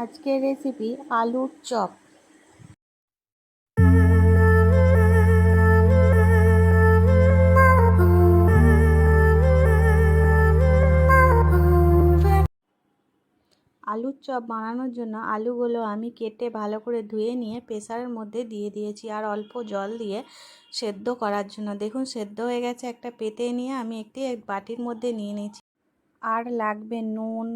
আজকের রেসিপি আলুর চপ। আলুর চপ বানানোর জন্য আলুগুলো আমি কেটে ভালো করে ধুয়ে নিয়ে প্রেসারের মধ্যে দিয়ে দিয়েছি আর অল্প জল দিয়ে সেদ্ধ করার জন্য। দেখুন সেদ্ধ হয়ে গেছে। একটা পেতে নিয়ে আমি একটি বাটির মধ্যে নিয়ে নিয়েছি। আর লাগবে নুন,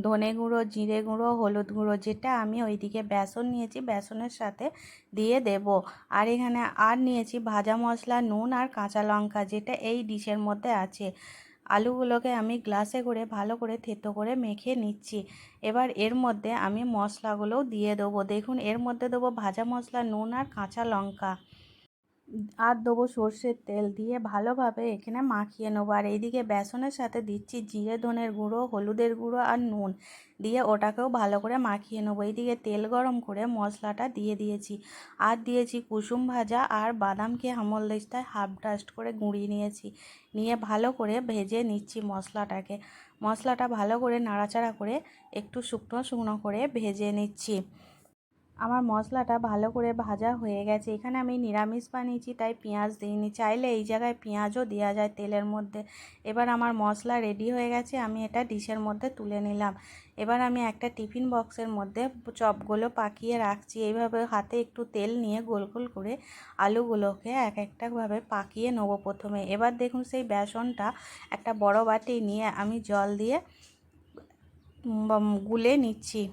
ধনে গুঁড়ো, জিরে গুঁড়ো, হলুদ গুঁড়ো, যেটা আমি ওইদিকে বেসন নিয়েছি, বেসনের সাথে দিয়ে দেব। আর এখানে আর নিয়েছি ভাজা মশলা, নুন আর কাঁচা লঙ্কা, যেটা এই ডিশের মধ্যে আছে। আলুগুলোকে আমি গ্লাসে করে ভালো করে থেতো করে মেখে নিচ্ছি। এবার এর মধ্যে আমি মশলাগুলোও দিয়ে দেবো। দেখুন এর মধ্যে দেবো ভাজা মশলা, নুন আর কাঁচা লঙ্কা, আর দেবো সর্ষের তেল, দিয়ে ভালোভাবে এখানে মাখিয়ে নেবো। আর এইদিকে বেসনের সাথে দিচ্ছি জিরে ধনের গুঁড়ো, হলুদের গুঁড়ো আর নুন, দিয়ে ওটাকেও ভালো করে মাখিয়ে নেবো। এইদিকে তেল গরম করে মশলাটা দিয়ে দিয়েছি। আর দিয়েছি কুসুম ভাজা আর বাদামকে হামলদিস্তায় হাফ ডাস্ট করে গুঁড়িয়ে নিয়েছি। নিয়ে ভালো করে ভেজে নিচ্ছি মশলাটাকে। মশলাটা ভালো করে নাড়াচাড়া করে একটু শুকনো শুকনো করে ভেজে নিচ্ছি। আমার মশলাটা ভালো করে ভাজা হয়ে গেছে। এখানে আমি নিরামিষ বানিয়েছি তাই পেঁয়াজ দিইনি, চাইলে এই জায়গায় পেঁয়াজও দেওয়া যায় তেলের মধ্যে। এবার আমার মশলা রেডি হয়ে গেছে, আমি এটা ডিশের মধ্যে তুলে নিলাম। এবার আমি একটা টিফিন বক্সের মধ্যে চপগুলো পাকিয়ে রাখছি। এইভাবে হাতে একটু তেল নিয়ে গোল গোল করে আলুগুলোকে এক একটাভাবে পাকিয়ে নেবো প্রথমে। এবার দেখুন সেই বেসনটা একটা বড় বাটি নিয়ে আমি জল দিয়ে গুলে নিচ্ছি।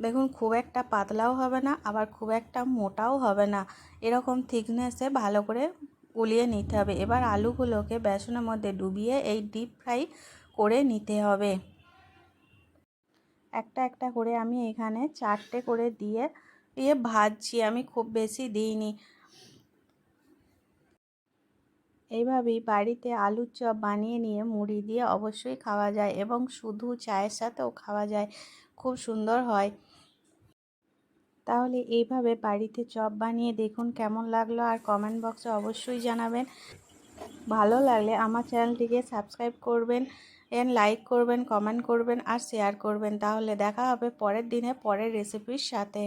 দেখুন খুব একটা পাতলাও হবে না, আবার খুব একটা মোটাও হবে না, এরকম থিকনেসে ভালো করে গুলিয়ে নিতে হবে। এবার আলুগুলোকে বেসনের মধ্যে ডুবিয়ে এই ডিপ ফ্রাই করে নিতে হবে। একটা একটা করে আমি এখানে 4টে করে দিয়ে ভাজছি, আমি খুব বেশি দিইনি। এইভাবেই বাড়িতে আলুর চপ বানিয়ে নিয়ে মুড়ি দিয়ে অবশ্যই খাওয়া যায়, এবং শুধু চায়ের সাথেও খাওয়া যায়, খুব সুন্দর হয়। তাহলে এইভাবে বাড়িতে চপ বানিয়ে দেখুন কেমন লাগলো, আর কমেন্ট বক্সে অবশ্যই জানাবেন। ভালো লাগলে আমার চ্যানেলটিকে সাবস্ক্রাইব করবেন, লাইক করবেন, কমেন্ট করবেন আর শেয়ার করবেন। তাহলে দেখা হবে পরের দিনে পরের রেসিপির সাথে।